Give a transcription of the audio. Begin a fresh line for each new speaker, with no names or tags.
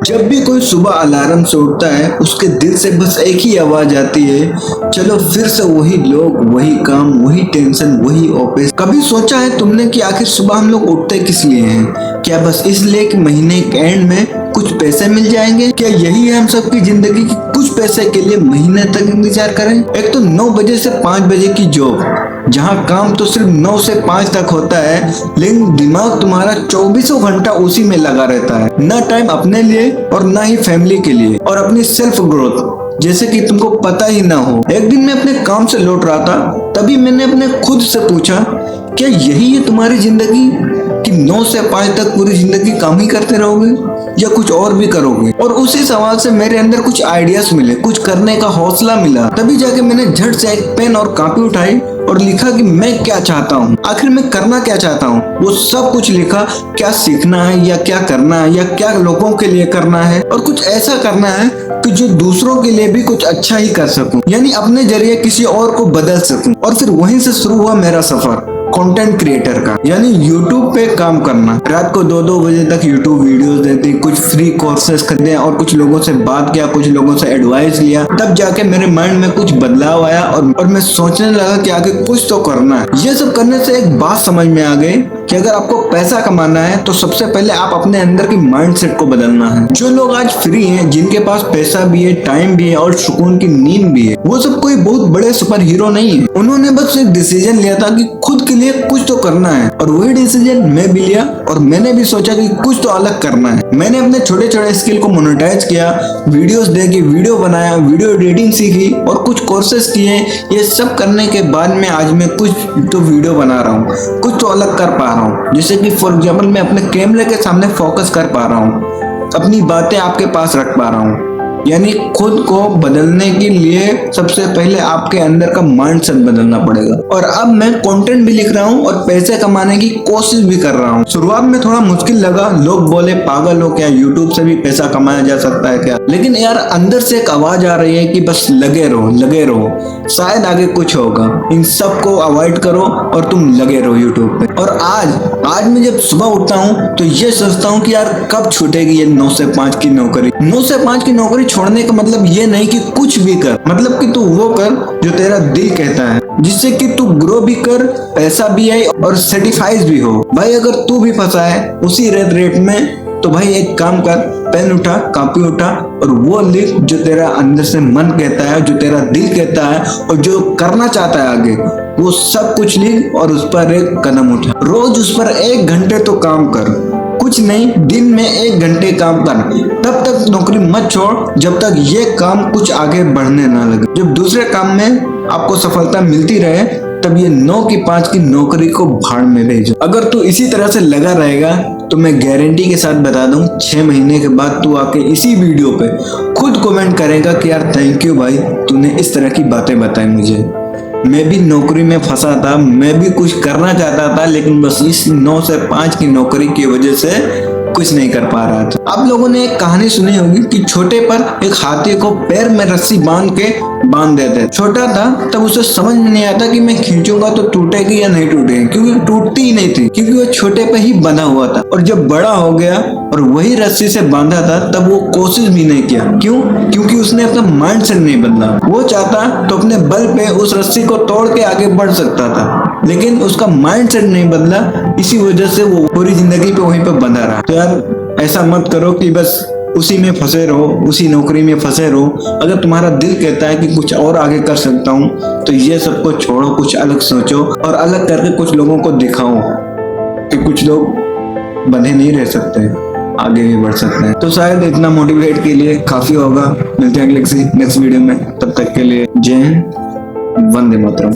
जब भी कोई सुबह अलार्म से उठता है उसके दिल से बस एक ही आवाज आती है, चलो फिर से वही लोग, वही काम, वही टेंशन, वही ऑफिस। कभी सोचा है तुमने कि आखिर सुबह हम लोग उठते किस लिए हैं? क्या बस इसलिए कि महीने के एंड में कुछ पैसे मिल जाएंगे? क्या यही है हम सबकी जिंदगी की कुछ पैसे के लिए महीने तक इंतजार करें? एक तो 9 बजे से 5 बजे की जॉब, जहाँ काम तो सिर्फ 9 से 5 तक होता है, लेकिन दिमाग तुम्हारा 24 घंटा उसी में लगा रहता है। ना टाइम अपने लिए और ना ही फैमिली के लिए और अपनी सेल्फ ग्रोथ, जैसे कि तुमको पता ही ना हो। एक दिन मैं अपने काम से लौट रहा था, तभी मैंने अपने खुद से पूछा, क्या यही है तुम्हारी जिंदगी कि 9 से 5 तक पूरी जिंदगी काम ही करते रहोगे या कुछ और भी करोगे? और उसी सवाल से मेरे अंदर कुछ आइडियाज मिले, कुछ करने का हौसला मिला। तभी जाके मैंने झट से एक पेन और कॉपी उठाई और लिखा कि मैं क्या चाहता हूँ, आखिर मैं करना क्या चाहता हूँ। वो सब कुछ लिखा, क्या सीखना है या क्या करना है या क्या लोगों के लिए करना है, और कुछ ऐसा करना है कि जो दूसरों के लिए भी कुछ अच्छा ही कर सकूं, यानी अपने जरिए किसी और को बदल सकूं। और फिर वहीं से शुरू हुआ मेरा सफर कंटेंट क्रिएटर का, यानी यूट्यूब पे काम करना। रात को 2-2 बजे तक यूट्यूब वीडियोस देखते, कुछ फ्री कोर्सेज खरीदे और कुछ लोगों से बात किया, कुछ लोगों से एडवाइस लिया। तब जाके मेरे माइंड में कुछ बदलाव आया और मैं सोचने लगा कि आगे कुछ तो करना है। ये सब करने से एक बात समझ में आ गई कि अगर आपको पैसा कमाना है तो सबसे पहले आप अपने अंदर की माइंडसेट को बदलना है। जो लोग आज फ्री हैं, जिनके पास पैसा भी है, टाइम भी है और सुकून की नींद भी है, वो सब कोई बहुत बड़े सुपर हीरो नहीं है। उन्होंने बस एक डिसीजन लिया था कि खुद के लिए कुछ तो करना है, और वही डिसीजन मैं भी लिया और मैंने भी सोचा कि कुछ तो अलग करना है। मैंने अपने छोटे छोटे स्किल को मोनेटाइज किया, वीडियोस देखी, वीडियो बनाया, वीडियो एडिटिंग सीखी और कुछ कोर्सेज किए। ये सब करने के बाद में आज मैं कुछ तो वीडियो बना रहा हूँ, कुछ तो अलग कर पा रहा हूँ। जैसे कि फॉर एग्जाम्पल मैं अपने कैमरे के सामने फोकस कर पा रहा हूँ, अपनी बातें आपके पास रख पा रहा हूँ। यानी खुद को बदलने के लिए सबसे पहले आपके अंदर का माइंडसेट बदलना पड़ेगा। और अब मैं कंटेंट भी लिख रहा हूँ और पैसे कमाने की कोशिश भी कर रहा हूँ। शुरुआत में थोड़ा मुश्किल लगा, लोग बोले पागल हो क्या, यूट्यूब से भी पैसा कमाया जा सकता है क्या? लेकिन यार अंदर से एक आवाज आ रही है कि बस लगे रहो, लगे रहो, शायद आगे कुछ होगा। इन सब को अवॉइड करो और तुम लगे रहो यूट्यूब पे। और आज मैं जब सुबह उठता हूँ तो ये सोचता हूँ कि यार कब छूटेगी ये 9 से 5 की नौकरी। 9 से 5 की नौकरी छोड़ने का मतलब ये नहीं कि कुछ भी कर, मतलब कि तू वो कर जो तेरा दिल कहता है, जिससे कि तू ग्रो भी कर, पैसा भी आए और सेटिस्फाइड भी हो। भाई अगर तू भी फंसा है उसी रेट में, तो भाई एक काम कर, पेन उठा, कॉपी उठा और वो लिख जो तेरा अंदर से मन कहता है, जो तेरा दिल कहता है और जो करना चाहता है आगे, वो सब कुछ लिख और उस पर एक कदम उठा। रोज उस पर 1 घंटे तो काम कर, कुछ नहीं, दिन में 1 घंटे काम कर। तब तक नौकरी मत छोड़ जब तक ये काम कुछ आगे बढ़ने ना लगे। जब दूसरे काम में आपको सफलता मिलती रहे तब ये 9 की 5 की नौकरी को भाड़ में भेजो। अगर तू इसी तरह से लगा रहेगा तो मैं गारंटी के साथ बता दूं, 6 महीने के बाद तू आके इसी वीडियो पे खुद कमेंट करेगा कि यार थैंक यू भाई, तूने इस तरह की बातें बताई मुझे। मैं भी नौकरी में फंसा था, मैं भी कुछ करना चाहता था, लेकिन बस इस 9 से 5 की नौकरी की वजह से कुछ नहीं कर पा रहा था। आप लोगों ने एक कहानी सुनी होगी कि छोटे पर एक हाथी को पैर में रस्सी बांध देते। छोटा था तब उसे समझ में नहीं आता कि मैं खींचूंगा तो टूटेगी या नहीं टूटेगी, क्योंकि टूटती ही नहीं थी, क्योंकि वो छोटे पे ही बंधा हुआ था। और जब बड़ा हो गया और वही रस्सी से बांधा था तब वो कोशिश भी नहीं किया। क्यों? क्योंकि उसने अपना माइंडसेट नहीं बदला। वो चाहता तो अपने बल पे उस रस्सी को तोड़ के आगे बढ़ सकता था, लेकिन उसका माइंडसेट नहीं बदला, इसी वजह से वो पूरी जिंदगी पे वहीं पे बंधा रहा। तो यार ऐसा मत करो कि बस उसी में फंसे रहो, उसी नौकरी में फंसे रहो। अगर तुम्हारा दिल कहता है कि कुछ और आगे कर सकता हूँ तो ये सब को छोड़ो, कुछ अलग सोचो और अलग करके कुछ लोगों को दिखाओ कि कुछ लोग बंधे नहीं रह सकते, आगे भी बढ़ सकते हैं। तो शायद इतना मोटिवेट के लिए काफी होगा। मिलते हैं नेक्स्ट वीडियो में, तब तक के लिए जय हिंद, वंदे मातरम।